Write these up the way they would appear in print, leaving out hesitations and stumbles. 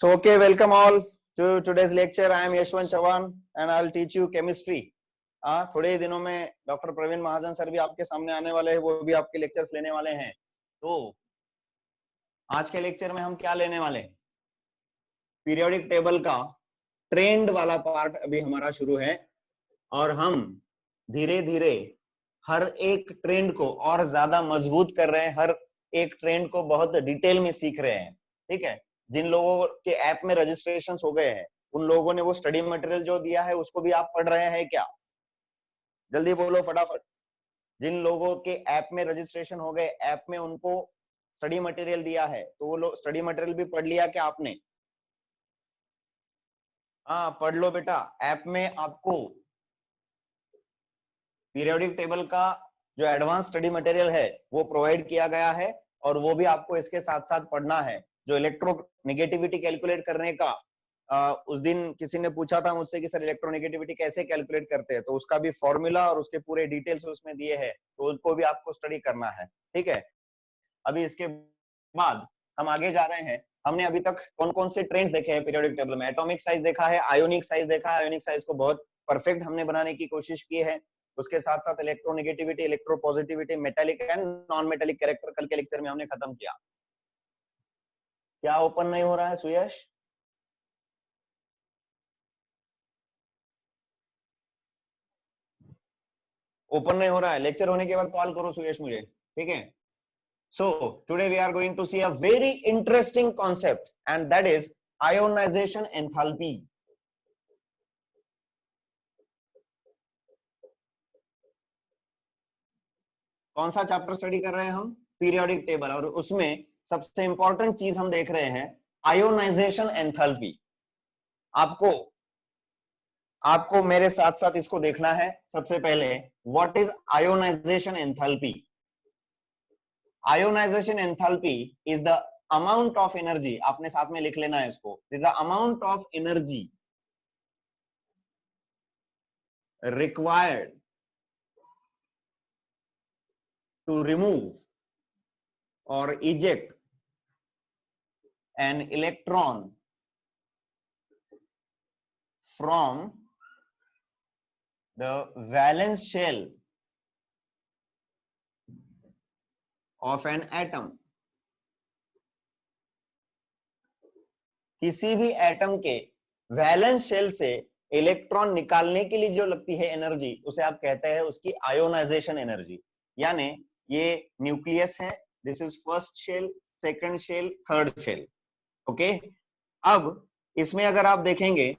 So, okay, welcome all to today's lecture. I am Yashwant Chavan and I'll teach you chemistry. थोड़े ही दिनों में doctor Praveen महाजन sir भी आपके सामने आने वाले हैं, वो भी आपके लेक्चर्स लेने वाले हैं। तो आज के लेक्चर में हम क्या लेने वाले हैं? पीरियोडिक टेबल का ट्रेंड वाला पार्ट अभी हमारा शुरू है और हम धीरे धीरे हर एक ट्रेंड को और ज्यादा मजबूत कर रहे हैं, हर एक ट्रेंड को बहुत डिटेल में सीख रहे हैं। ठीक है, जिन लोगों के ऐप में रजिस्ट्रेशन हो गए हैं उन लोगों ने वो स्टडी मटेरियल जो दिया है उसको भी आप पढ़ रहे हैं क्या? जल्दी बोलो फटाफट। जिन लोगों के ऐप में रजिस्ट्रेशन हो गए, ऐप में उनको स्टडी मटेरियल दिया है तो वो लोग स्टडी मटेरियल भी पढ़ लिया क्या आपने? हाँ, पढ़ लो बेटा। ऐप में आपको पीरियोडिक टेबल का जो एडवांस स्टडी मटेरियल है वो प्रोवाइड किया गया है और वो भी आपको इसके साथ साथ पढ़ना है। जो इलेक्ट्रोनेगेटिविटी कैलकुलेट करने का उस दिन किसी ने पूछा था मुझसे कि सर इलेक्ट्रोनेगेटिविटी कैसे कैलकुलेट करते हैं, तो उसका भी फॉर्मूला और उसके पूरे डिटेल्स उसमें दिए हैं, तो उसको भी आपको स्टडी करना है। ठीक है, अभी इसके बाद हम आगे जा रहे हैं। हमने अभी तक कौन कौन से ट्रेंड्स देखे हैं पीरियोडिक टेबल में? एटॉमिक साइज देखा है, आयोनिक साइज देखा है। आयोनिक साइज को बहुत परफेक्ट हमने बनाने की कोशिश की है। उसके साथ साथ electronegativity, electropositivity, metallic and non metallic character कल के लेक्चर में हमने खत्म किया। क्या ओपन नहीं हो रहा है सुयश? ओपन नहीं हो रहा है? लेक्चर होने के बाद कॉल करो सुयश मुझे, ठीक है? So today we are going to see a very interesting concept and that is ionization enthalpy. कौन सा चैप्टर स्टडी कर रहे हैं हम? पीरियोडिक टेबल, और उसमें सबसे इंपॉर्टेंट चीज हम देख रहे हैं आयोनाइजेशन एंथैल्पी। आपको मेरे साथ साथ इसको देखना है। सबसे पहले what is ionisation enthalpy? Ionisation enthalpy is the amount of energy, आपने साथ में लिख लेना है इसको, is the amount of energy required to remove or eject an electron from the valence shell of an atom. किसी भी एटम के वैलेंस शेल से इलेक्ट्रॉन निकालने के लिए जो लगती है एनर्जी, उसे आप कहते हैं उसकी आयोनाइजेशन एनर्जी। यानी ये न्यूक्लियस है, this is first shell, second shell, third shell. Okay, अब इसमें अगर आप देखेंगे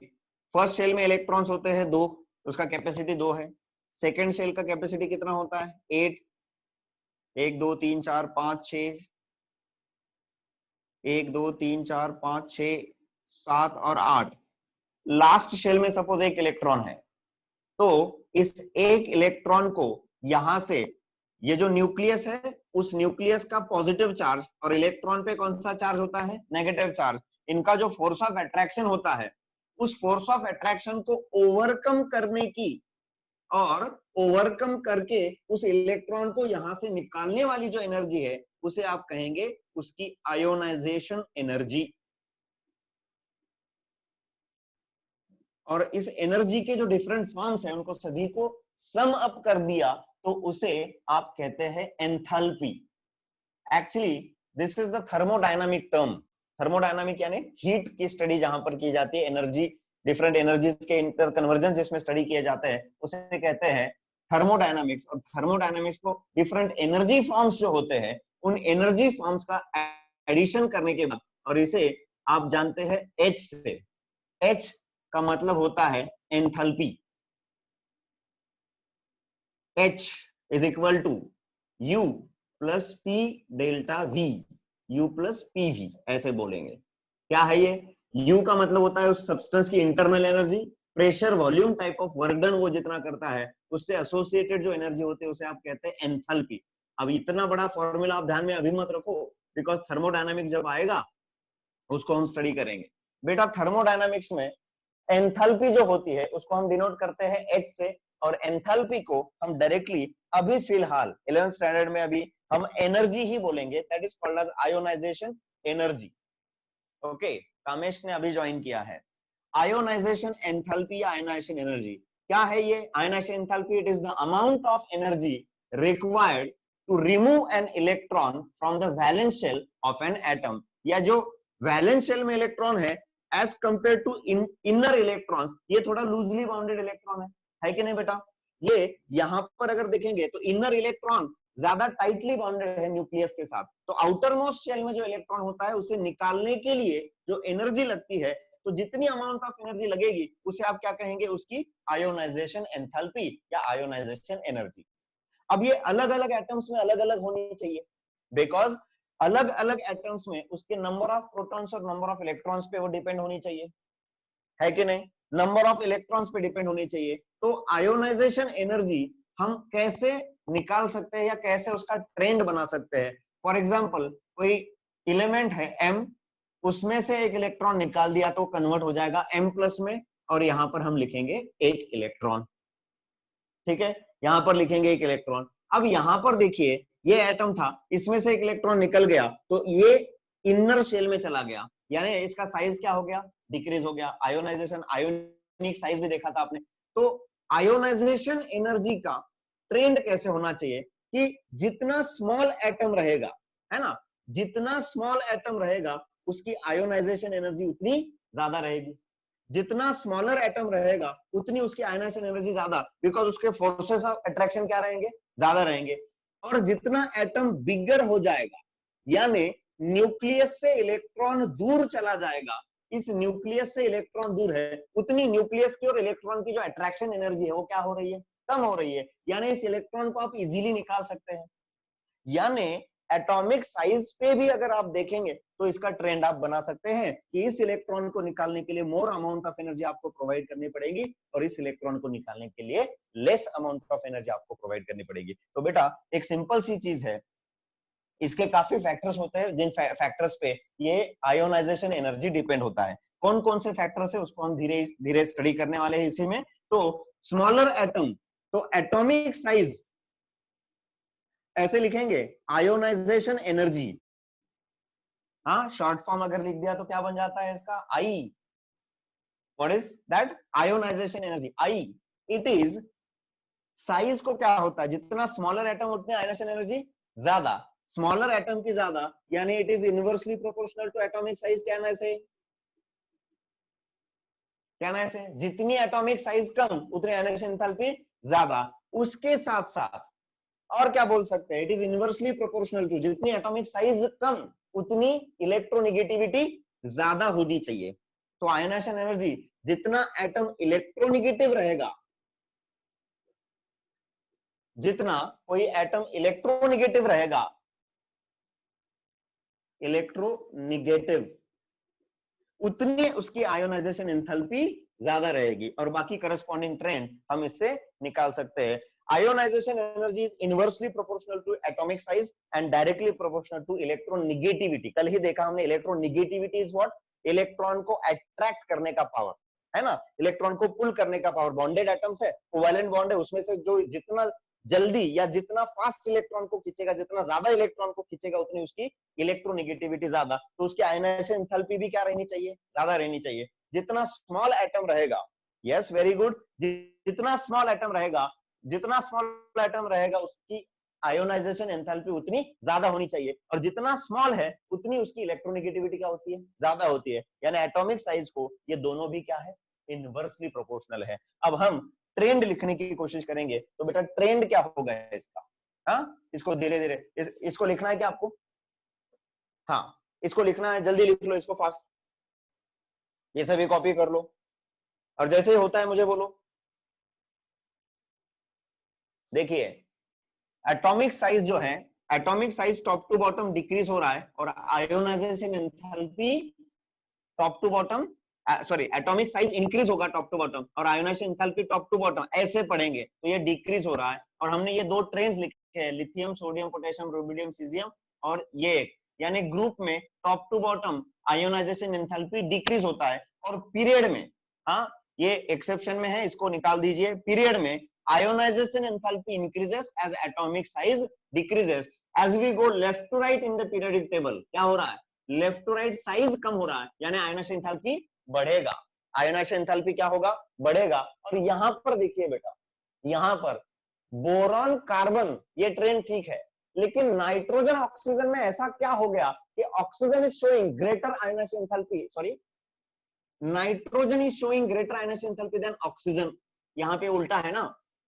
फर्स्ट शेल में इलेक्ट्रॉन्स होते हैं 2, उसका कैपेसिटी 2 है। सेकंड शेल का कैपेसिटी कितना होता है? 8, 1 2 3 4 5 6, 1 2 3 4 5 6 7 और 8। लास्ट शेल में सपोज एक इलेक्ट्रॉन है, तो इस एक इलेक्ट्रॉन को यहां से, ये जो न्यूक्लियस है उस न्यूक्लियस का पॉजिटिव चार्ज और इलेक्ट्रॉन पे कौन सा चार्ज होता है? Negative charge. इनका जो फोर्स ऑफ अट्रैक्शन होता है, उस फोर्स ऑफ अट्रैक्शन को ओवरकम करने की और ओवरकम करके उस इलेक्ट्रॉन को यहां से निकालने वाली जो एनर्जी है उसे आप कहेंगे उसकी आयोनाइजेशन एनर्जी। और इस एनर्जी के जो डिफरेंट फॉर्म्स हैं उनको सभी को सम अप कर दिया तो उसे आप कहते हैं enthalpy. Actually this is the thermodynamic term. Thermodynamic यानी हीट की स्टडी जहां पर की जाती है, एनर्जी, डिफरेंट एनर्जीज के इंटर कन्वर्जन जिसमें स्टडी किए जाते हैं उसे कहते हैं थर्मोडायनामिक्स। और थर्मोडायनामिक्स को डिफरेंट एनर्जी फॉर्म्स जो होते हैं उन एनर्जी फॉर्म्स का एडिशन करने के बाद, और इसे आप जानते हैं H से, H का मतलब होता है enthalpy. H is equal to U plus P delta V, U plus PV, ऐसे बोलेंगे। क्या है ये? U का मतलब होता है उस सब्सटेंस की internal energy, pressure, volume, type of work done वो जितना करता है उससे एसोसिएटेड जो एनर्जी होती है उसे आप कहते हैं एंथैल्पी। अब इतना बड़ा फॉर्मूला आप ध्यान में अभी मत रखो, बिकॉज थर्मोडायनामिक्स जब आएगा उसको हम स्टडी करेंगे। बेटा थर्मोडायनामिक्स में एंथैल्पी जो होती है उसको हम डिनोट करते हैं H से, और एंथैल्पी को हम डायरेक्टली अभी फिलहाल 11th स्टैंडर्ड में अभी हम एनर्जी ही बोलेंगे, that is called as ionisation energy. Okay, Kamesh ने अभी ज्वाइन किया है। आयोनाइजेशन एंथैल्पी या आयोनाइजेशन एनर्जी क्या है? ये ionisation enthalpy, it is the amount of energy required to remove an electron from the valence shell of an atom, या जो वैलेंस शेल में इलेक्ट्रॉन है as compare to inner electrons, ये थोड़ा लूजली बाउंडेड इलेक्ट्रॉन है कि नहीं बेटा? ये यहां पर अगर देखेंगे तो इनर इलेक्ट्रॉन ज्यादा टाइटली बाउंडेड है न्यूक्लियस के साथ, तो आउटर मोस्ट शेल में जो इलेक्ट्रॉन होता है उसे निकालने के लिए जो एनर्जी लगती है, तो जितनी अमाउंट ऑफ एनर्जी लगेगी उसे आप क्या कहेंगे? उसकी आयोनाइजेशन एंथैल्पी या आयोनाइजेशन एनर्जी। अब ये अलग अलग एटम्स में अलग अलग होनी चाहिए, बिकॉज अलग अलग एटम्स में उसके नंबर ऑफ प्रोटॉन्स और नंबर ऑफ इलेक्ट्रॉन्स पे वो डिपेंड होनी चाहिए, है कि नहीं? नंबर ऑफ इलेक्ट्रॉन्स पे डिपेंड होनी चाहिए। तो आयोनाइजेशन एनर्जी हम कैसे निकाल सकते हैं या कैसे उसका ट्रेंड बना सकते हैं? फॉर एग्जाम्पल कोई एलिमेंट है M, उसमें से एक इलेक्ट्रॉन निकाल दिया तो कन्वर्ट हो जाएगा M प्लस में, और यहां पर हम लिखेंगे एक इलेक्ट्रॉन, ठीक है? यहां पर लिखेंगे एक इलेक्ट्रॉन। अब यहां पर देखिए ये एटम था, इसमें से एक इलेक्ट्रॉन निकल गया तो ये इनर शेल में चला गया, यानी इसका साइज क्या हो गया? डिक्रीज हो गया। आयोनाइजेशन, आयोनिक साइज भी देखा था आपने। तो आयोनाइजेशन एनर्जी का ट्रेंड कैसे होना चाहिए कि जितना स्मॉल एटम रहेगा, है ना, जितना स्मॉल एटम रहेगा उसकी आयोनाइजेशन एनर्जी उतनी ज्यादा रहेगी। जितना स्मॉलर एटम रहेगा उतनी उसकी आयोनाइजेशन एनर्जी ज्यादा, बिकॉज उसके फोर्सेस ऑफ अट्रैक्शन क्या रहेंगे? ज्यादा रहेंगे। और जितना एटम बिगर हो जाएगा, यानी न्यूक्लियस से इलेक्ट्रॉन दूर चला जाएगा, इस न्यूक्लियस से इलेक्ट्रॉन दूर है, उतनी न्यूक्लियस की और इलेक्ट्रॉन की जो अट्रैक्शन एनर्जी है वो क्या हो रही है? कम हो रही है। यानी इस इलेक्ट्रॉन को आप इजीली निकाल सकते हैं। यानी एटॉमिक साइज पे भी अगर आप देखेंगे तो इसका ट्रेंड आप बना सकते हैं कि इस इलेक्ट्रॉन को निकालने के लिए मोर अमाउंट ऑफ एनर्जी आपको प्रोवाइड करनी पड़ेगी, और इस इलेक्ट्रॉन को निकालने के लिए लेस अमाउंट ऑफ एनर्जी आपको प्रोवाइड करनी पड़ेगी। तो बेटा एक सिंपल सी चीज है, इसके काफी फैक्टर्स होते हैं जिन फैक्टर्स पे ये आयोनाइजेशन एनर्जी डिपेंड होता है। कौन कौन से फैक्टर्स है उसको हम धीरे धीरे स्टडी करने वाले हैं इसी में। तो स्मॉलर एटम, तो एटॉमिक साइज ऐसे लिखेंगे आयोनाइजेशन एनर्जी, हाँ शॉर्ट फॉर्म अगर लिख दिया तो क्या बन जाता है इसका? I. What is that? Ionisation energy, I. It is, size को क्या होता है? जितना स्मॉलर एटम उतनी आयोनाइजेशन एनर्जी ज्यादा, स्मॉलर एटम की ज्यादा, यानी it is inversely proportional to atomic size. क्या ना ऐसे, क्या ना ऐसे, जितनी एटॉमिक साइज कम उतनी आयोनाइजेशन एंथैल्पी ज्यादा। उसके साथ साथ और क्या बोल सकते हैं? It is inversely proportional to, जितनी एटॉमिक साइज कम उतनी इलेक्ट्रोनिगेटिविटी ज्यादा होनी चाहिए। तो आयोनाइजेशन एनर्जी, जितना एटम इलेक्ट्रोनिगेटिव रहेगा, जितना कोई एटम इलेक्ट्रोनिगेटिव रहेगा, इलेक्ट्रोनिगेटिव, उतनी उसकी आयोनाइजेशन एंथैल्पी ज्यादा रहेगी। और बाकी करस्पॉन्डिंग ट्रेंड हम इससे निकाल सकते हैं। Ionisation energy is inversely proportional to atomic size and directly proportional to electronegativity. कल ही देखा हमने, इलेक्ट्रोनिगेटिविटी इज व्हाट? इलेक्ट्रॉन को अट्रैक्ट करने का पावर, है ना, इलेक्ट्रॉन को पुल करने का पावर। बॉन्डेड एटम्स है, कोवैलेंट बॉन्ड है, उसमें से जो जितना जल्दी या जितना फास्ट इलेक्ट्रॉन को खींचेगा, जितना ज्यादा इलेक्ट्रॉन को खींचेगा, उतनी उसकी इलेक्ट्रोनिगेटिविटी ज्यादा। तो उसकी आयोनाइजेशन एंथैल्पी भी क्या रहनी चाहिए? ज्यादा रहनी चाहिए। जितना स्मॉल एटम रहेगा, यस वेरी गुड, जितना स्मॉल एटम रहेगा, जितना स्मॉल एटम रहेगा उसकी आयोनाइजेशन एंथैल्पी उतनी ज्यादा होनी चाहिए। और जितना स्मॉल है उतनी उसकी इलेक्ट्रोनिगेटिविटी क्या होती है? ज्यादा होती है। यानी एटॉमिक साइज को ये दोनों भी क्या है? इनवर्सली प्रोपोर्शनल है। अब हम ट्रेंड लिखने की कोशिश करेंगे, तो बेटा ट्रेंड क्या होगा इसका? हाँ, इसको धीरे धीरे इसको लिखना है क्या आपको? हाँ, इसको लिखना है, जल्दी लिख लो इसको फास्ट, ये सभी कॉपी कर लो, और जैसे ही होता है मुझे बोलो। देखिए एटॉमिक साइज जो है, atomic size top to bottom decrease हो रहा है, और ionisation enthalpy top to bottom, sorry atomic size increase होगा टॉप टू बॉटम, और ionisation enthalpy top to bottom ऐसे पढ़ेंगे तो ये डिक्रीज हो रहा है। और हमने ये दो ट्रेंड्स लिखे हैं, lithium, sodium, potassium, rubidium, caesium, और ये एक, यानी ग्रुप में top to bottom ionisation enthalpy decrease होता है, और पीरियड में, हाँ ये एक्सेप्शन में है, इसको निकाल दीजिए, पीरियड में ionization enthalpy increases as atomic size decreases as we go left to right in the periodic table। क्या हो रहा है? लेफ्ट टू राइट साइज कम हो रहा है, यानी आयोनाइजेशन एंथैल्पी बढ़ेगा, आयोनाइजेशन एंथैल्पी क्या होगा, बढ़ेगा। और यहां पर देखिए बेटा, यहां पर बोरॉन कार्बन ये ट्रेंड ठीक है, लेकिन नाइट्रोजन ऑक्सीजन में ऐसा क्या हो गया कि oxygen is showing greater ionisation enthalpy, sorry nitrogen is showing greater ionisation enthalpy than oxygen, यहां पे उल्टा है ना।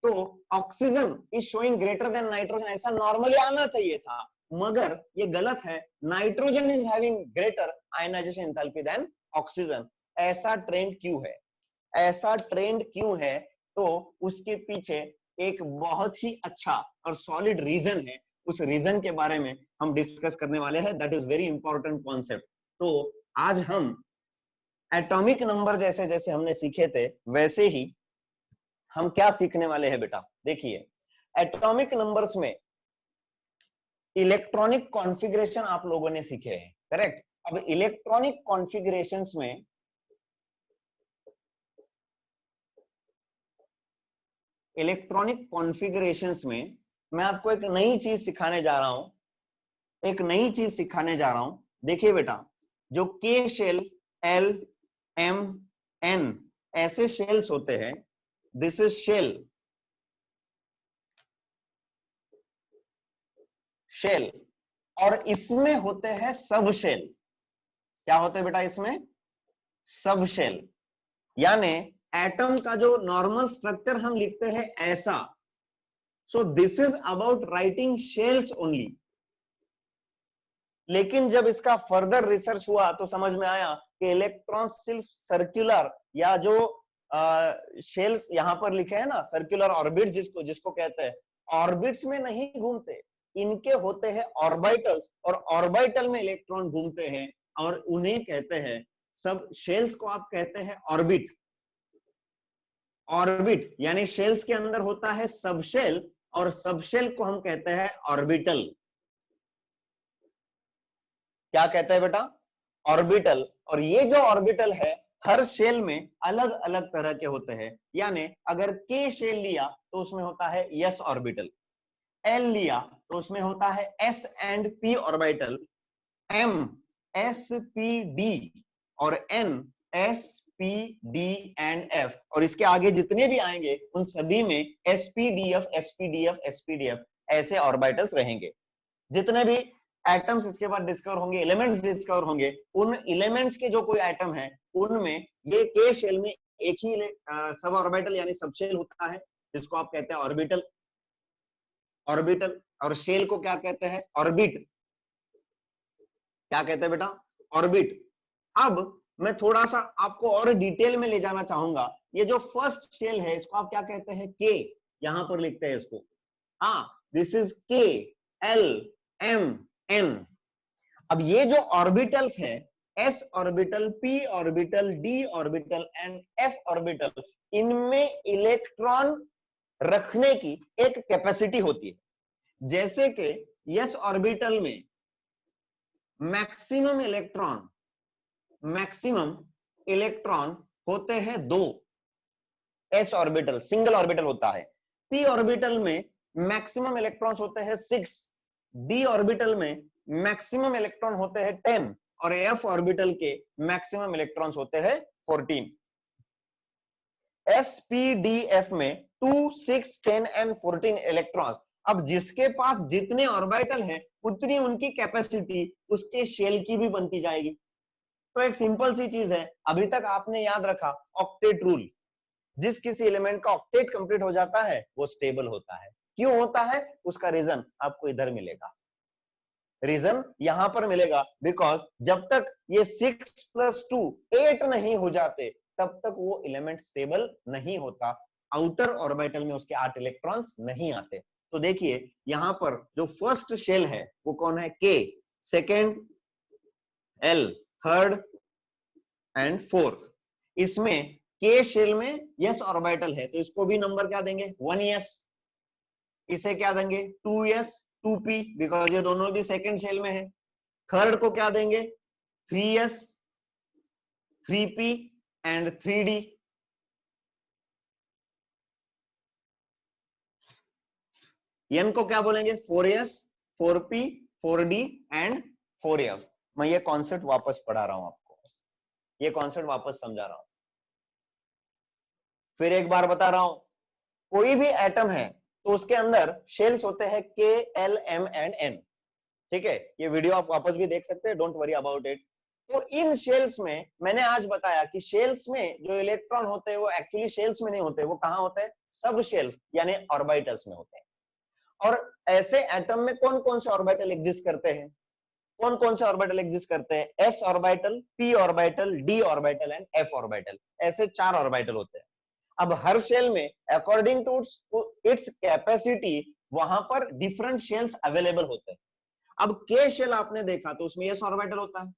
तो oxygen is showing greater than nitrogen, ऐसा नॉर्मली आना चाहिए था, मगर ये गलत है, nitrogen is having greater ionisation enthalpy than oxygen. ऐसा ट्रेंड क्यों है, ऐसा ट्रेंड क्यों है? तो उसके पीछे एक बहुत ही अच्छा और सॉलिड रीजन है, उस रीजन के बारे में हम डिस्कस करने वाले हैं, that is very important concept. तो आज हम एटॉमिक नंबर जैसे जैसे हमने सीखे थे, वैसे ही हम क्या सीखने वाले हैं बेटा, देखिए एटॉमिक नंबर्स में इलेक्ट्रॉनिक कॉन्फ़िगरेशन आप लोगों ने सीखे हैं, करेक्ट। अब इलेक्ट्रॉनिक कॉन्फ़िगरेशंस में मैं आपको एक नई चीज सिखाने जा रहा हूं, एक नई चीज सिखाने जा रहा हूं। देखिए बेटा, जो के शेल, एल, एम, एन ऐसे शेल्स होते हैं, दिस इज शेल, शेल, और इसमें होते हैं सब शेल। क्या होते हैं बेटा इसमें? सब शेल, यानी एटम का जो नॉर्मल स्ट्रक्चर हम लिखते हैं ऐसा। सो this is about writing shells only. लेकिन जब इसका फर्दर रिसर्च हुआ तो समझ में आया कि इलेक्ट्रॉन्स सिर्फ सर्कुलर, या जो शेल्स यहां पर लिखे हैं ना, सर्कुलर ऑर्बिट जिसको जिसको कहते हैं, ऑर्बिट्स में नहीं घूमते, इनके होते हैं ऑर्बिटल्स, और ऑर्बिटल में इलेक्ट्रॉन घूमते हैं, और उन्हें कहते हैं सब शेल्स को आप कहते हैं ऑर्बिट। ऑर्बिट यानी शेल्स के अंदर होता है सबशेल, और सबशेल को हम कहते हैं ऑर्बिटल। क्या कहते हैं बेटा? ऑर्बिटल। और ये जो ऑर्बिटल है हर शेल में अलग अलग तरह के होते हैं, यानी अगर के शेल लिया तो उसमें होता है एस ऑर्बिटल, एल लिया तो उसमें होता है s and p orbital, M s p d, और N s p d and f, और इसके आगे जितने भी आएंगे उन सभी में एसपीडीएफ एसपीडीएफ एसपीडीएफ ऐसे ऑर्बिटल्स रहेंगे। जितने भी एटम्स इसके बाद डिस्कवर होंगे, एलिमेंट्स डिस्कवर होंगे, उन एलिमेंट्स के जो कोई एटम है उनमें ये के शेल में एक ही सब ऑर्बिटल यानी सबशेल होता है, जिसको आप कहते हैं ऑर्बिटल। ऑर्बिटल और शेल को क्या कहते हैं? ऑर्बिट। क्या कहते हैं बेटा? ऑर्बिट। अब मैं थोड़ा सा आपको और डिटेल में ले जाना चाहूंगा। ये जो फर्स्ट शेल है इसको आप क्या कहते हैं? के, यहां पर लिखते हैं इसको, हाँ दिस इज के, एल, एम, एन। अब ये जो ऑर्बिटल्स है, S orbital, P orbital, D orbital and F orbital, इनमें इलेक्ट्रॉन रखने की एक कैपेसिटी होती है। जैसे कि एस ऑर्बिटल में मैक्सिमम इलेक्ट्रॉन होते हैं 2, एस ऑर्बिटल सिंगल ऑर्बिटल होता है। पी ऑर्बिटल में मैक्सिमम इलेक्ट्रॉन्स होते हैं 6, डी ऑर्बिटल में मैक्सिमम इलेक्ट्रॉन होते हैं 10, और एफ ऑर्बिटल के मैक्सिमम इलेक्ट्रॉन्स होते हैं 14। एस पी डी एफ में 2, 6, 10 एंड 14 इलेक्ट्रॉन्स। अब जिसके पास जितने ऑर्बिटल हैं उतनी उनकी कैपेसिटी उसके शेल की भी बनती जाएगी। तो एक सिंपल सी चीज है, अभी तक आपने याद रखा ऑक्टेट रूल, जिस किसी एलिमेंट का ऑक्टेट कंप्लीट हो जाता है वो स्टेबल होता है। क्यों होता है? उसका रीजन आपको इधर मिलेगा, रीजन यहां पर मिलेगा, बिकॉज जब तक ये 6 + 2 8 नहीं हो जाते तब तक वो एलिमेंट स्टेबल नहीं होता, आउटर ऑर्बिटल में उसके 8 इलेक्ट्रॉन्स नहीं आते। तो देखिए यहां पर जो फर्स्ट शेल है वो कौन है? के, second L, third and fourth. इसमें के शेल में यस ऑर्बिटल है तो इसको भी नंबर क्या देंगे? 1s। इसे क्या देंगे? 2s, 2p, बिकॉज ये दोनों भी सेकंड शेल में है। थर्ड को क्या देंगे? 3s, 3p and 3d। n को क्या बोलेंगे? 4s, 4p, 4d and 4f। मैं ये कॉन्सेप्ट वापस पढ़ा रहा हूं आपको, ये कॉन्सेप्ट वापस समझा रहा हूं, फिर एक बार बता रहा हूं। कोई भी एटम है तो उसके अंदर शेल्स होते हैं के, एल, एम एंड एन, ठीक है। ये वीडियो आप वापस भी देख सकते हैं, डोंट वरी अबाउट इट। तो इन शेल्स में मैंने आज बताया कि शेल्स में जो इलेक्ट्रॉन होते हैं वो एक्चुअली शेल्स में नहीं होते, वो कहां होते हैं, सब शेल्स यानी ऑर्बिटल्स में होते हैं। और ऐसे एटम में कौन कौन से ऑर्बिटल एग्जिस्ट करते हैं, कौन कौन से ऑर्बिटल एग्जिस्ट करते हैं, S orbital, P orbital, D orbital and F orbital, ऐसे 4 ऑर्बिटल होते हैं। अब हर शेल में अकॉर्डिंग टू इट्स कैपेसिटी वहां पर डिफरेंट शेल्स अवेलेबल होते हैं। अब के शेल आपने देखा तो उसमें एस ऑर्बिटल होता है,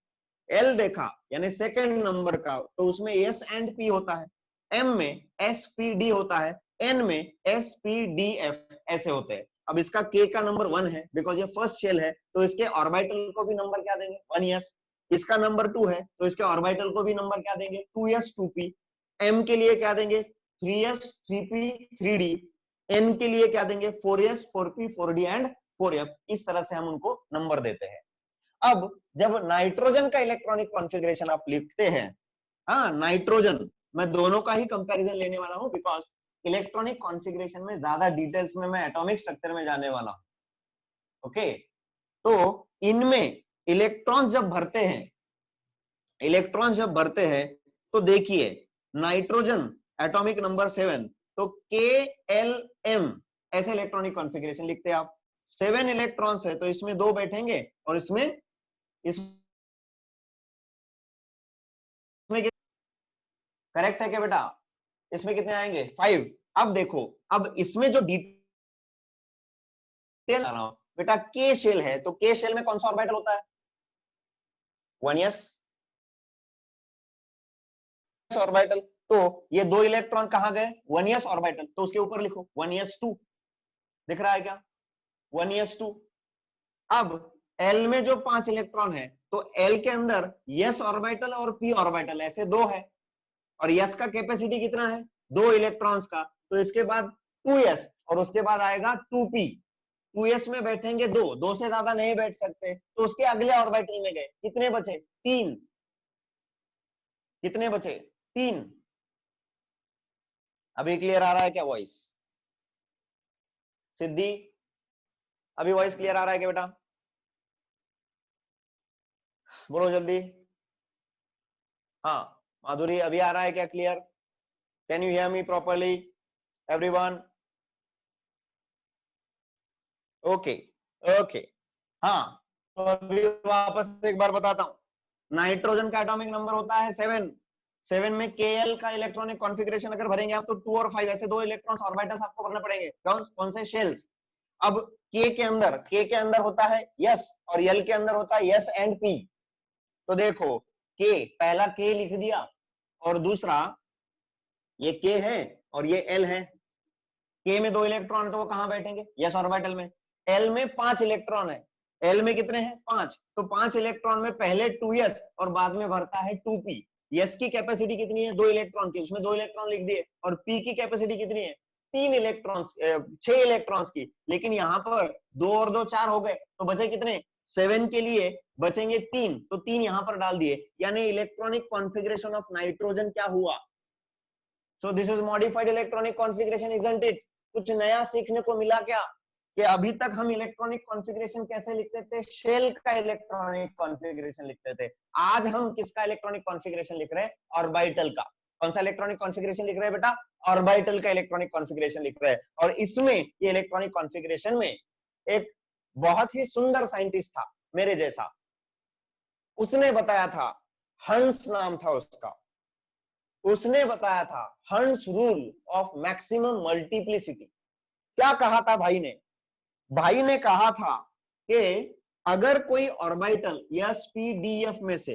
एल देखा यानी सेकंड नंबर का तो उसमें एस एंड पी होता है, एम में एस पी डी होता है, एन में एस पी डी एफ ऐसे होते हैं। अब इसका के का नंबर 1 है बिकॉज ये फर्स्ट शेल है, तो इसके ऑर्बिटल को भी नंबर क्या देंगे, 1s। इसका नंबर 2 है तो इसके ऑर्बिटल को भी नंबर क्या देंगे, 2s 2p। एम के लिए क्या देंगे, 3s 3p 3d। एन के लिए क्या देंगे, 4s 4p 4d and 4f। इस तरह से हम उनको नंबर देते हैं। अब जब नाइट्रोजन का इलेक्ट्रॉनिक कॉन्फ़िगरेशन आप लिखते हैं, हाँ नाइट्रोजन, मैं दोनों का ही कंपैरिजन लेने वाला हूं बिकॉज इलेक्ट्रॉनिक कॉन्फ़िगरेशन में ज्यादा डिटेल्स में मैं एटॉमिक स्ट्रक्चर में जाने वाला हूं। ओके, तो इनमें इलेक्ट्रॉन जब भरते हैं, इलेक्ट्रॉन जब भरते हैं तो देखिए नाइट्रोजन एटॉमिक नंबर 7, तो के एल एम ऐसे इलेक्ट्रॉनिक कॉन्फ़िगरेशन लिखते हैं आप। 7 इलेक्ट्रॉन्स है तो इसमें 2 बैठेंगे और इसमें करेक्ट है क्या बेटा, इसमें कितने आएंगे, 5। अब देखो, अब इसमें जो डिटेल आ रहा हूं बेटा, के शेल है तो के शेल में कौन सा ऑर्बिटल होता है, 1s ऑर्बिटल। तो ये 2 इलेक्ट्रॉन कहां गए, 1s ऑर्बिटल, तो उसके ऊपर लिखो 1s2, दिख रहा है क्या, 1s2। अब एल में जो 5 इलेक्ट्रॉन है तो एल के अंदर s ऑर्बिटल और p ऑर्बिटल ऐसे 2 है, और s का कैपेसिटी कितना है, 2 इलेक्ट्रॉन्स का, तो इसके बाद 2s और उसके बाद आएगा 2p। 2s में बैठेंगे 2 से ज्यादा नहीं बैठ सकते, तो उसके अगले ऑर्बिटल में गए, कितने बचे, 3। कितने बचे, 3। अभी क्लियर आ रहा है क्या वॉइस, सिद्धि अभी वॉइस क्लियर आ रहा है क्या बेटा, बोलो जल्दी। हाँ माधुरी अभी आ रहा है क्या clear, can you hear me properly everyone, okay okay. हाँ तो अभी वापस एक बार बताता हूं, नाइट्रोजन का एटॉमिक नंबर होता है 7। 7 में Kl का इलेक्ट्रॉनिक कॉन्फ़िगरेशन अगर भरेंगे आप तो 2 और 5 ऐसे 2 इलेक्ट्रॉन्स ऑर्बिटल्स आपको भरने पड़ेंगे, कौन से शेल्स। अब K के अंदर होता है S और L के अंदर होता है S एंड P। तो देखो K, पहला K लिख दिया और दूसरा ये K है और ये L है। K में 2 इलेक्ट्रॉन है तो वो कहां बैठेंगे, S ऑर्बिटल में। L में 5 इलेक्ट्रॉन है, L में कितने हैं, 5, तो 5 इलेक्ट्रॉन में पहले 2s और बाद में भरता है 2p। s की कैपेसिटी कितनी है, 2 इलेक्ट्रॉन की, उसमें 2 इलेक्ट्रॉन लिख दिए, और p की कैपेसिटी कितनी है, 3 इलेक्ट्रॉन्स, 6 इलेक्ट्रॉन्स की। लेकिन यहाँ पर 2 और 2 4 हो गए, तो बचे कितने, 7 के लिए बचेंगे 3, तो 3 यहाँ पर डाल दिए, यानी इलेक्ट्रॉनिक कॉन्फ़िगरेशन ऑफ नाइट्रोजन क्या हुआ, सो this is modified electronic configuration, isn't it. कुछ नया सीखने को मिला क्या, कि अभी तक हम इलेक्ट्रॉनिक कॉन्फ़िगरेशन कैसे लिखते थे, शेल का इलेक्ट्रॉनिक कॉन्फ़िगरेशन लिखते थे। आज हम किसका इलेक्ट्रॉनिक कॉन्फ़िगरेशन लिख रहे हैं, ऑर्बिटल का। कौन सा इलेक्ट्रॉनिक कॉन्फ़िगरेशन लिख रहे हैं बेटा, ऑर्बिटल का इलेक्ट्रॉनिक कॉन्फ़िगरेशन लिख रहे हैं। और इसमें ये इलेक्ट्रॉनिक कॉन्फ़िगरेशन में एक बहुत ही सुंदर साइंटिस्ट था मेरे जैसा, उसने बताया था, हंस नाम था उसका, उसने बताया था हंस रूल ऑफ मैक्सिमम मल्टीप्लिसिटी। क्या कहा था भाई ने, भाई ने कहा था कि अगर कोई orbital S p D F में से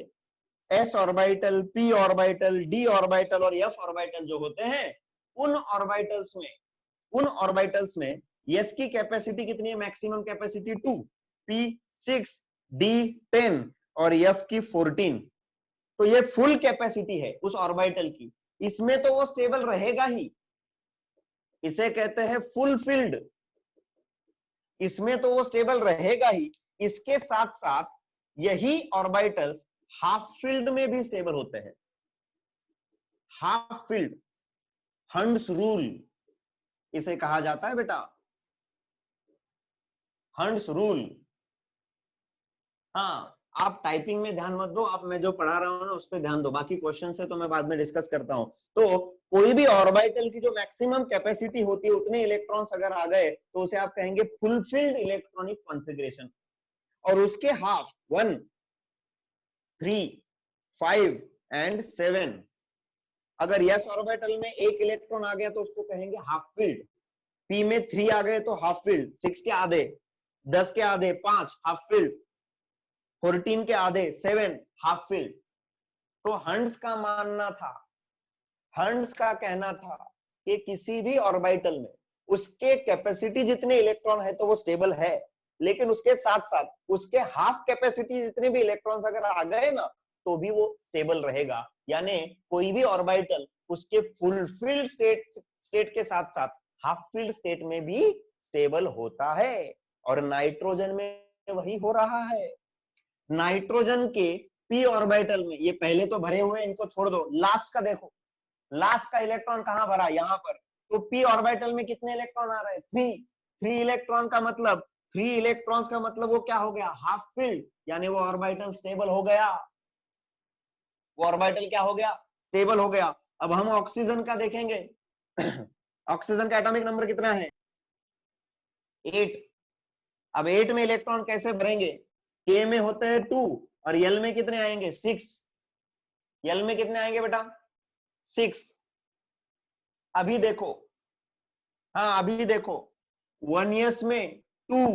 S orbital, P orbital, D orbital और एफ ऑर्बिटल जो होते हैं, उन ऑर्बिटल्स में एस की कैपेसिटी कितनी है, मैक्सिमम कैपेसिटी 2, पी 6, डी 10 और एफ की 14। तो ये फुल कैपेसिटी है उस ऑर्बिटल की, इसमें तो वो स्टेबल रहेगा ही, इसे कहते हैं फुलफिल्ड, इसमें तो वो स्टेबल रहेगा ही। इसके साथ साथ यही ऑर्बिटल्स हाफ फील्ड में भी स्टेबल होते हैं। हाफ फील्ड, हंड्स रूल इसे कहा जाता है बेटा, हंड्स रूल। हाँ, आप टाइपिंग में ध्यान मत दो, आप मैं जो पढ़ा रहा हूं ना उस पर ध्यान दो, बाकी क्वेश्चन से तो मैं बाद में डिस्कस करता हूं। तो कोई भी ऑर्बिटल की जो मैक्सिमम कैपेसिटी होती है उतने इलेक्ट्रॉन्स अगर आ गए तो उसे आप कहेंगे फुलफिल्ड इलेक्ट्रॉनिक कॉन्फ़िगरेशन। और उसके हाफ 1, 3, 5 एंड 7, अगर यस ऑर्बिटल में एक इलेक्ट्रॉन आ गया तो उसको कहेंगे हाफ फील्ड। पी में 3 आ गए तो हाफ फील्ड, 6 के आधे, 10 के आधे 5 हाफ फील्ड, 14 के आधे 7 हाफ फील्ड। तो हंड्स का मानना था, हंड्स का कहना था कि किसी भी ऑर्बिटल में उसके कैपेसिटी जितने इलेक्ट्रॉन है तो वो स्टेबल है, लेकिन उसके साथ साथ उसके हाफ कैपेसिटी जितने भी इलेक्ट्रॉन्स अगर आ गए ना तो भी वो स्टेबल रहेगा। यानी कोई भी ऑर्बिटल उसके फुलफिल्ड स्टेट के साथ साथ हाफ फील्ड स्टेट में भी स्टेबल होता है। और नाइट्रोजन में वही हो रहा है। नाइट्रोजन के पी ऑर्बिटल में, ये पहले तो भरे हुए इनको छोड़ दो, लास्ट का देखो, लास्ट का इलेक्ट्रॉन कहां भरा, यहां पर। तो पी ऑर्बिटल में कितने इलेक्ट्रॉन आ रहे हैं, 3। 3 इलेक्ट्रॉन का मतलब, 3 इलेक्ट्रॉन्स का मतलब वो क्या हो गया, हाफ फील्ड, यानी वो ऑर्बिटल स्टेबल हो गया। वो ऑर्बिटल क्या हो गया, स्टेबल हो गया। अब हम ऑक्सीजन का देखेंगे। ऑक्सीजन का एटॉमिक नंबर कितना है, 8। अब 8 में इलेक्ट्रॉन कैसे भरेंगे, के में होते हैं 2 और यल में कितने आएंगे, 6। यल में कितने आएंगे बेटा, 6। अभी देखो, हाँ अभी देखो, 1s में 2,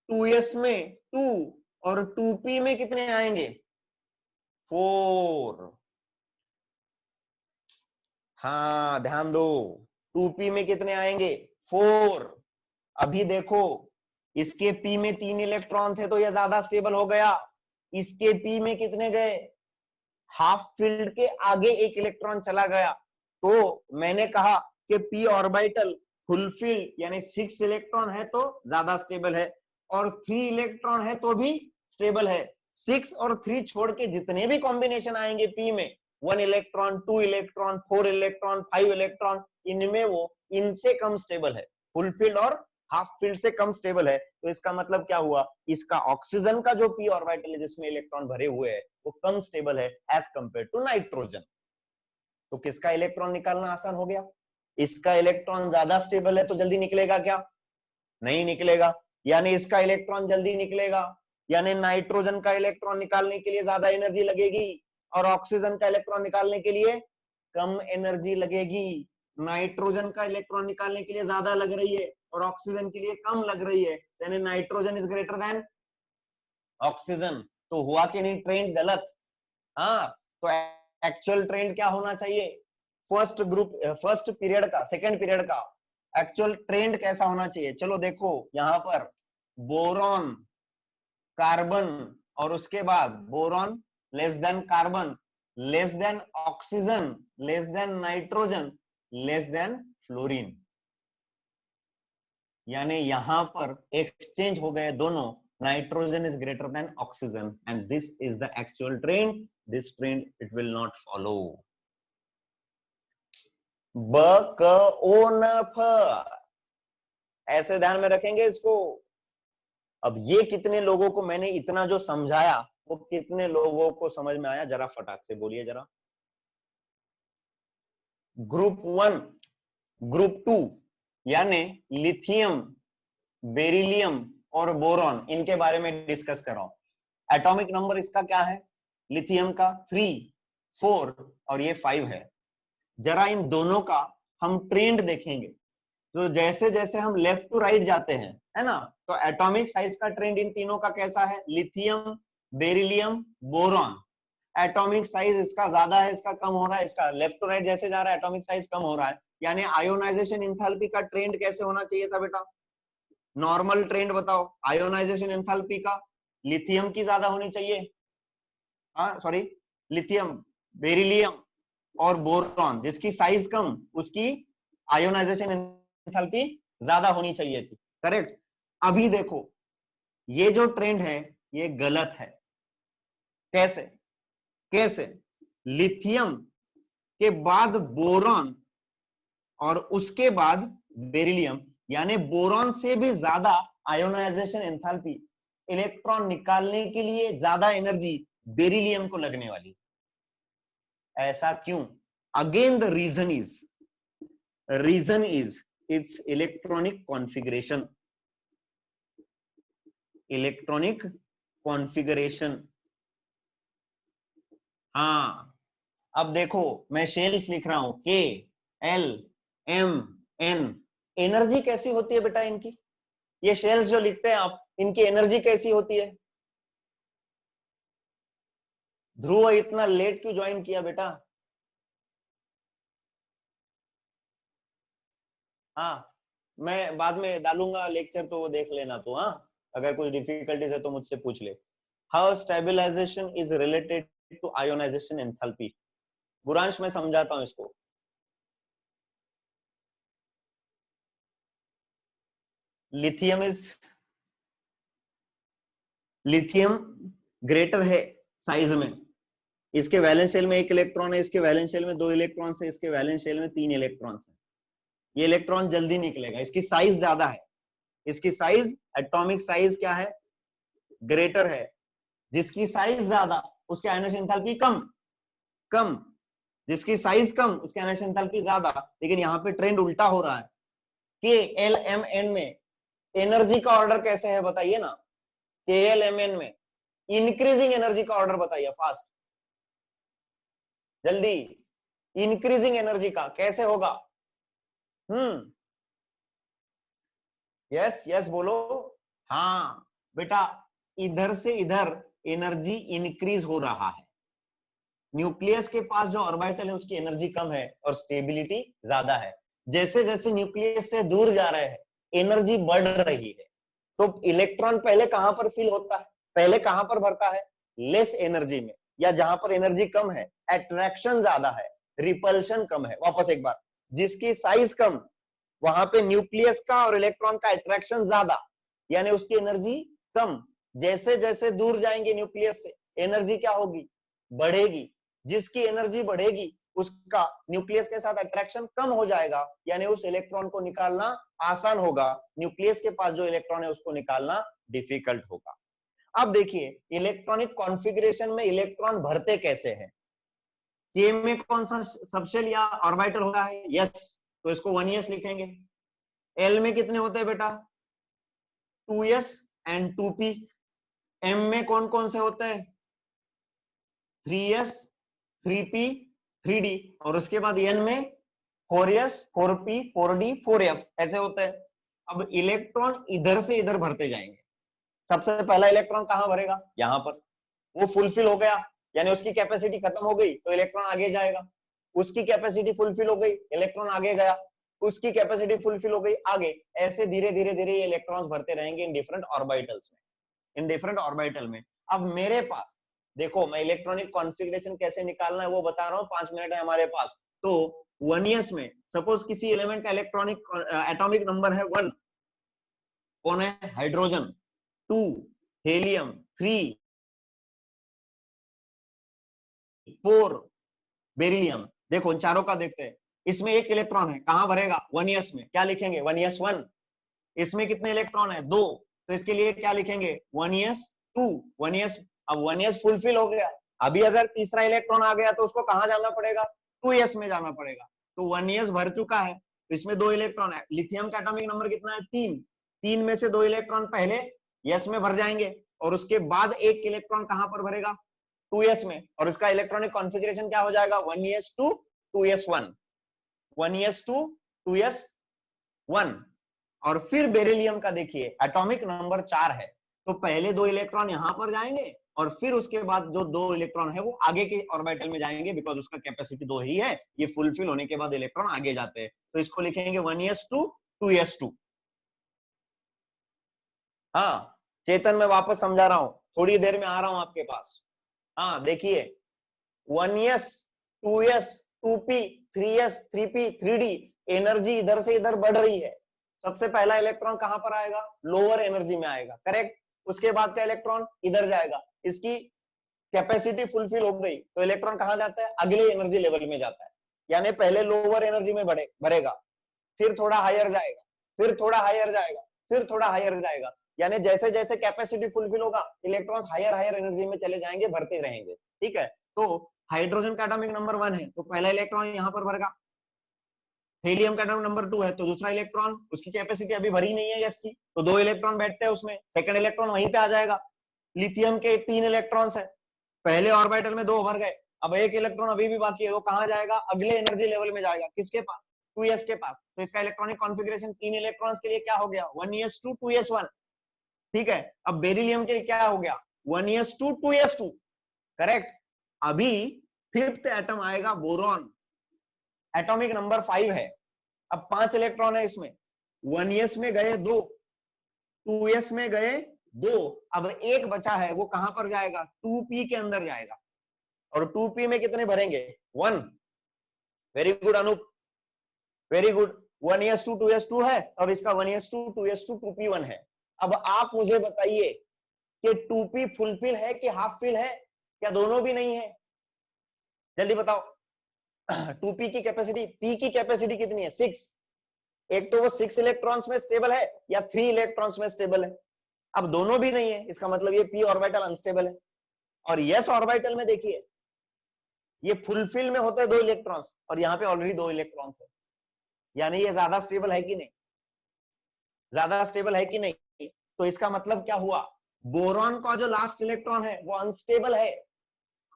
2s में 2 और 2p में कितने आएंगे, 4। हाँ ध्यान दो, 2p में कितने आएंगे, 4। अभी देखो, इसके p में 3 इलेक्ट्रॉन थे तो यह ज्यादा स्टेबल हो गया। इसके p में कितने गए, हाफ फील्ड के आगे एक इलेक्ट्रॉन चला गया। तो मैंने कहा कि p ऑर्बिटल फुलफिल्ड यानी 6 इलेक्ट्रॉन है तो ज्यादा स्टेबल है, और 3 इलेक्ट्रॉन है तो भी स्टेबल है। 6 और 3 छोड़ के जितने भी कॉम्बिनेशन आएंगे p में, 1 इलेक्ट्रॉन, 2 इलेक्ट्रॉन, 4 इलेक्ट्रॉन, 5 इलेक्ट्रॉन, इनमें वो इनसे कम स्टेबल है, फुलफिल्ड और हाफ फील्ड से कम स्टेबल है। तो इसका मतलब क्या हुआ, इसका ऑक्सीजन का जो p ऑर्बिटल है जिसमें इलेक्ट्रॉन भरे हुए हैं वो कम स्टेबल है एज कंपेयर टू नाइट्रोजन। तो किसका इलेक्ट्रॉन निकालना आसान हो गया, इसका इलेक्ट्रॉन ज्यादा स्टेबल है तो जल्दी निकलेगा क्या, नहीं निकलेगा। यानी इसका इलेक्ट्रॉन जल्दी निकलेगा, यानी नाइट्रोजन का इलेक्ट्रॉन निकालने के लिए ज्यादा एनर्जी लगेगी और ऑक्सीजन का इलेक्ट्रॉन निकालने के लिए कम एनर्जी लगेगी। नाइट्रोजन का इलेक्ट्रॉन निकालने के लिए ज्यादा लग रही है और ऑक्सीजन के लिए कम लग रही है, यानी nitrogen is greater than oxygen. तो हुआ कि नहीं ट्रेंड गलत, हाँ। तो एक्चुअल ट्रेंड क्या होना चाहिए, फर्स्ट पीरियड का, सेकेंड पीरियड का एक्चुअल ट्रेंड कैसा होना चाहिए। चलो देखो यहां पर बोरॉन, कार्बन, और उसके बाद boron less than carbon, less than oxygen, less than nitrogen, less than fluorine. यानी यहां पर एक्सचेंज हो गए दोनों, nitrogen is greater than oxygen and this is the actual trend. This trend it will not follow. ब क ओ न फ, ऐसे ध्यान में रखेंगे इसको। अब ये कितने लोगों को मैंने इतना जो समझाया वो कितने लोगों को समझ में आया, जरा फटाक से बोलिए जरा। ग्रुप 1, ग्रुप 2 यानी लिथियम, बेरिलियम और बोरॉन, इनके बारे में डिस्कस कर रहा हूं। एटॉमिक नंबर इसका क्या है, लिथियम का 3, 4 और ये 5 है। जरा इन दोनों का हम ट्रेंड देखेंगे। तो जैसे जैसे हम लेफ्ट टू राइट जाते हैं, है ना, तो एटॉमिक साइज का ट्रेंड इन तीनों का कैसा है, lithium, beryllium, boron. Atomic size इसका ज्यादा है, इसका कम हो रहा है, इसका लेफ्ट टू राइट जैसे जा रहा है एटॉमिक साइज कम हो रहा है। यानी आयोनाइजेशन एंथैल्पी का ट्रेंड कैसे होना चाहिए था बेटा, नॉर्मल ट्रेंड बताओ आयोनाइजेशन एंथैल्पी का, लिथियम की ज्यादा होनी चाहिए, हाँ सॉरी, लिथियम, बेरिलियम और बोरॉन जिसकी साइज कम उसकी आयोनाइजेशन एंथैल्पी ज्यादा होनी चाहिए थी, करेक्ट। अभी देखो ये जो ट्रेंड है ये गलत है। कैसे कैसे? लिथियम के बाद बोरॉन और उसके बाद बेरिलियम, यानी बोरॉन से भी ज्यादा आयोनाइजेशन एंथैल्पी, इलेक्ट्रॉन निकालने के लिए ज्यादा एनर्जी बेरिलियम को लगने वाली। ऐसा क्यों? Again the reason is it's electronic configuration. Electronic configuration. हाँ, अब देखो मैं शेल्स लिख रहा हूं, के एल एम एन। एनर्जी कैसी होती है बेटा इनकी? ये शेल्स जो लिखते हैं आप, इनकी एनर्जी कैसी होती है? ध्रुव इतना लेट क्यों ज्वाइन किया बेटा? हाँ, मैं बाद में डालूंगा लेक्चर, तो वो देख लेना तो। हाँ, अगर कुछ डिफिकल्टीज है तो मुझसे पूछ ले। How stabilization is related to ionization enthalpy. बुरांश में समझाता हूं इसको। लिथियम ग्रेटर है साइज में। इसके वैलेंस शेल में 1 इलेक्ट्रॉन है, इसके वैलेंस शेल में 2 इलेक्ट्रॉन है, इसके वैलेंस शेल में 3 इलेक्ट्रॉन है। ये इलेक्ट्रॉन जल्दी निकलेगा, इसकी साइज ज्यादा है। इसकी साइज, एटॉमिक साइज क्या है? ग्रेटर है। जिसकी साइज ज्यादा उसके आयोनाइजेशन एंथैल्पी कम। कम जिसकी साइज कम उसके आयोनाइजेशन एंथैल्पी ज्यादा। लेकिन यहाँ पे ट्रेंड उल्टा हो रहा है। के एल एम एन में एनर्जी का ऑर्डर कैसे है बताइए ना? के एल एम एन में इंक्रीजिंग एनर्जी का ऑर्डर बताइए, फास्ट, जल्दी। इंक्रीजिंग एनर्जी का कैसे होगा? यस यस बोलो। हाँ बेटा, इधर से इधर एनर्जी इंक्रीज हो रहा है। न्यूक्लियस के पास जो ऑर्बिटल है उसकी एनर्जी कम है और स्टेबिलिटी ज्यादा है। जैसे जैसे न्यूक्लियस से दूर जा रहे हैं एनर्जी बढ़ रही है। तो इलेक्ट्रॉन पहले कहां पर फिल होता है? पहले कहां पर भरता है? लेस एनर्जी में, या जहां पर एनर्जी कम है अट्रैक्शन ज्यादा है, रिपल्शन कम है। वापस एक बार, जिसकी साइज कम वहां पे न्यूक्लियस का और इलेक्ट्रॉन का अट्रैक्शन ज्यादा, यानी उसकी एनर्जी कम। जैसे जैसे दूर जाएंगे न्यूक्लियस से एनर्जी क्या होगी? बढ़ेगी। जिसकी एनर्जी बढ़ेगी उसका न्यूक्लियस के साथ अट्रैक्शन कम हो जाएगा, यानी उस इलेक्ट्रॉन को निकालना आसान होगा। न्यूक्लियस के पास जो इलेक्ट्रॉन है उसको निकालना डिफिकल्ट होगा। अब देखिए इलेक्ट्रॉनिक कॉन्फ़िगरेशन में इलेक्ट्रॉन भरते कैसे हैं। के में कौन सा सबशेल या ऑर्बिटल होता है? यस, तो इसको 1s लिखेंगे। एल में कितने होते हैं बेटा? 2s and 2p। एम में कौन कौन से होते हैं? 3s 3p 3d, और उसके बाद एन में 4s 4p 4d 4f ऐसे होते हैं। अब इलेक्ट्रॉन इधर से इधर भरते जाएंगे। सबसे पहला इलेक्ट्रॉन कहां भरेगा? यहां पर। वो फुलफिल हो गया, यानी उसकी कैपेसिटी खत्म हो गई तो इलेक्ट्रॉन आगे जाएगा। उसकी कैपेसिटी फुलफिल हो गई, इलेक्ट्रॉन आगे गया। उसकी कैपेसिटी फुलफिल हो गई, आगे। ऐसे धीरे धीरे धीरे ये इलेक्ट्रॉन्स भरते रहेंगे इन डिफरेंट ऑर्बिटल्स में, इन डिफरेंट ऑर्बिटल में। अब मेरे पास देखो, मैं इलेक्ट्रॉनिक कॉन्फ़िगरेशन कैसे निकालना है वो बता रहा हूं, 5 मिनट है हमारे पास। तो 1s में सपोज किसी एलिमेंट का इलेक्ट्रॉनिक एटॉमिक नंबर है 1, कौन है? हाइड्रोजन। 2 helium, 3 4 beryllium. देखो उन चारों का देखते हैं। इसमें एक इलेक्ट्रॉन है, कहां भरेगा? 1s में। क्या लिखेंगे? 1s1। इसमें कितने इलेक्ट्रॉन है? 2, तो इसके लिए क्या लिखेंगे? 1s2 1s। अब 1s फुलफिल हो गया। अभी अगर तीसरा इलेक्ट्रॉन आ गया तो उसको कहां जाना पड़ेगा? 2s में जाना पड़ेगा। तो 1s भर चुका है, इसमें 2 इलेक्ट्रॉन है। लिथियम का एटॉमिक नंबर कितना है? 3। 3 में से 2 इलेक्ट्रॉन पहले s में भर जाएंगे, और उसके बाद एक इलेक्ट्रॉन कहां पर भरेगा? 2s में, और इसका इलेक्ट्रॉनिक कॉन्फ़िगरेशन क्या हो जाएगा? 1s2 2s1 1s2 2s1। और फिर बेरिलियम का देखिए एटॉमिक नंबर 4 है, तो पहले 2 इलेक्ट्रॉन यहां पर जाएंगे और फिर उसके बाद जो 2 इलेक्ट्रॉन है वो आगे के ऑर्बिटल में जाएंगे, बिकॉज उसका कैपेसिटी 2 ही है। ये फुलफिल होने के बाद इलेक्ट्रॉन आगे जाते हैं, तो इसको लिखेंगे 1s2 2s2। हाँ चेतन, मैं वापस समझा रहा हूं, थोड़ी देर में आ रहा हूं आपके पास। हाँ देखिए, 1s 2s 2p 3s 3p 3d, energy इधर से इधर बढ़ रही है। सबसे पहला इलेक्ट्रॉन कहां पर आएगा? लोअर एनर्जी में आएगा, करेक्ट। उसके बाद का इलेक्ट्रॉन इधर जाएगा, इसकी कैपेसिटी फुलफिल हो गई तो इलेक्ट्रॉन कहां जाता है, अगले एनर्जी लेवल में जाता है, यानी पहले लोअर एनर्जी में भरेगा, फिर थोड़ा हायर जाएगा, फिर थोड़ा हायर जाएगा, फिर थोड़ा हायर जाएगा, यानी जैसे जैसे कैपेसिटी फुलफिल होगा इलेक्ट्रॉन्स हायर हायर एनर्जी में चले जाएंगे, भरते रहेंगे। ठीक है, तो हाइड्रोजन का एटॉमिक नंबर 1 है तो पहला इलेक्ट्रॉन यहां पर भरेगा, हीलियम का एटॉमिक नंबर 2 है तो दूसरा इलेक्ट्रॉन, उसकी कैपेसिटी अभी भरी नहीं है गैस की, तो 2 इलेक्ट्रॉन बैठते हैं उसमें, सेकंड इलेक्ट्रॉन वहीं पे आ जाएगा। लिथियम के 3 इलेक्ट्रॉन्स है, पहले ऑर्बिटल में 2 भर गए, अब एक इलेक्ट्रॉन अभी भी बाकी है, वो कहां जाएगा, अगले एनर्जी लेवल में जाएगा, किसके पास, 2s के पास। तो इसका इलेक्ट्रॉनिक कॉन्फ़िगरेशन 3 इलेक्ट्रॉन्स के लिए क्या हो गया, 1s2 2s1। ठीक है, अब बेरिलियम के लिए क्या हो गया, 1s2 2s2, करेक्ट। अभी फिफ्थ एटम आएगा बोरॉन, एटॉमिक नंबर 5 है, अब 5 इलेक्ट्रॉन है इसमें, 1s में गए 2, 2s में गए 2, अब एक बचा है, वो कहां पर जाएगा, 2p के अंदर जाएगा, और 2p में कितने भरेंगे, 1। Very good Anoop, very good. 1s2 2s2 है, अब इसका 1s2 2s2 2p1 है। अब आप मुझे बताइए कि 2p फुलफिल है कि हाफ फिल है, क्या दोनों भी नहीं है, जल्दी बताओ। 2p की कैपेसिटी, p की कैपेसिटी कितनी है, 6, एक तो वो 6 इलेक्ट्रॉन्स में स्टेबल है या 3 इलेक्ट्रॉन्स में स्टेबल है, अब दोनों भी नहीं है, इसका मतलब ये p ऑर्बिटल अनस्टेबल है। और s ऑर्बिटल में देखिए ये फुलफिल में होते हैं 2 इलेक्ट्रॉन्स और यहाँ पे ऑलरेडी 2 इलेक्ट्रॉन्स है, यानी ये ज्यादा स्टेबल है कि नहीं, ज्यादा स्टेबल है कि नहीं। तो इसका मतलब क्या हुआ, बोरॉन का जो लास्ट इलेक्ट्रॉन है वो अनस्टेबल है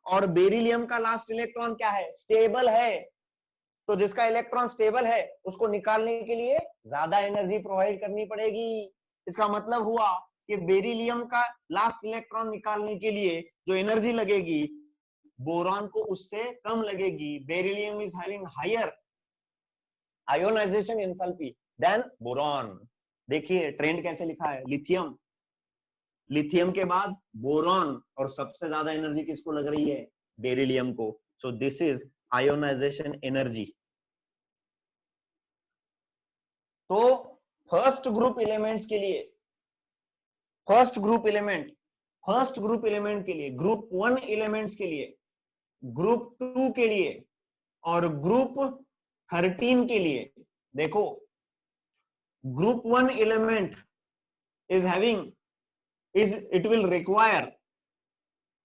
और बेरिलियम का लास्ट इलेक्ट्रॉन क्या है, स्टेबल है। तो जिसका इलेक्ट्रॉन स्टेबल है उसको निकालने के लिए ज्यादा एनर्जी प्रोवाइड करनी पड़ेगी। इसका मतलब हुआ कि बेरिलियम का लास्ट इलेक्ट्रॉन निकालने के लिए जो एनर्जी लगेगी बोरॉन को उससे कम लगेगी। Beryllium is having higher ionization enthalpy than boron. देखिए ट्रेंड कैसे लिखा है, लिथियम, लिथियम के बाद बोरॉन, और सबसे ज्यादा एनर्जी किसको लग रही है, बेरिलियम को। So this is ionization energy. तो फर्स्ट ग्रुप एलिमेंट्स के लिए, first group element, first group element के लिए, ग्रुप 1 एलिमेंट्स के लिए, ग्रुप 2 के लिए और ग्रुप 13 के लिए, देखो group 1 element is having it will require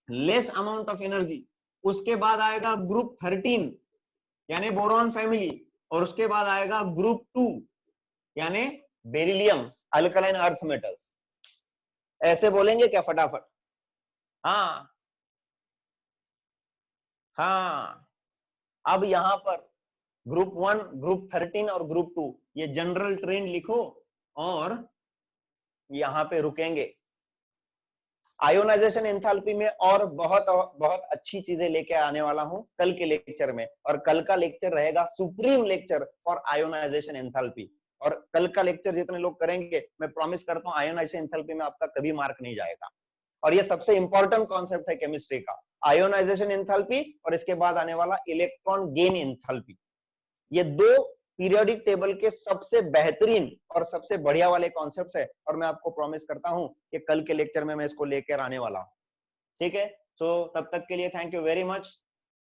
less amount of energy. उसके बाद आएगा ग्रुप 13 यानी बोरॉन फैमिली, और उसके बाद आएगा ग्रुप 2 यानी बेरिलियम, अल्कलाइन अर्थ मेटल्स। ऐसे बोलेंगे क्या फटाफट, हाँ हाँ। अब यहां पर ग्रुप 1, ग्रुप 13 और ग्रुप 2 ये जनरल ट्रेंड लिखो और यहां पे रुकेंगे। आयोनाइजेशन एंथैल्पी में और बहुत बहुत अच्छी चीजें लेके आने वाला हूं कल के लेक्चर में, और कल का लेक्चर रहेगा supreme lecture for ionisation enthalpy. और कल का लेक्चर जितने लोग करेंगे मैं प्रॉमिस करता हूं आयोनाइजेशन एंथैल्पी में आपका कभी मार्क नहीं जाएगा। और ये सबसे इंपॉर्टेंट कॉन्सेप्ट है केमिस्ट्री का, आयोनाइजेशन एंथैल्पी और इसके बाद आने वाला इलेक्ट्रॉन गेन एंथैल्पी। ये 2 पीरियोडिक टेबल के सबसे बेहतरीन और सबसे बढ़िया वाले कॉन्सेप्ट्स है, और मैं आपको प्रॉमिस करता हूं कि कल के लेक्चर में मैं इसको लेकर आने वाला हूं। ठीक है, सो तब तक के लिए थैंक यू वेरी मच।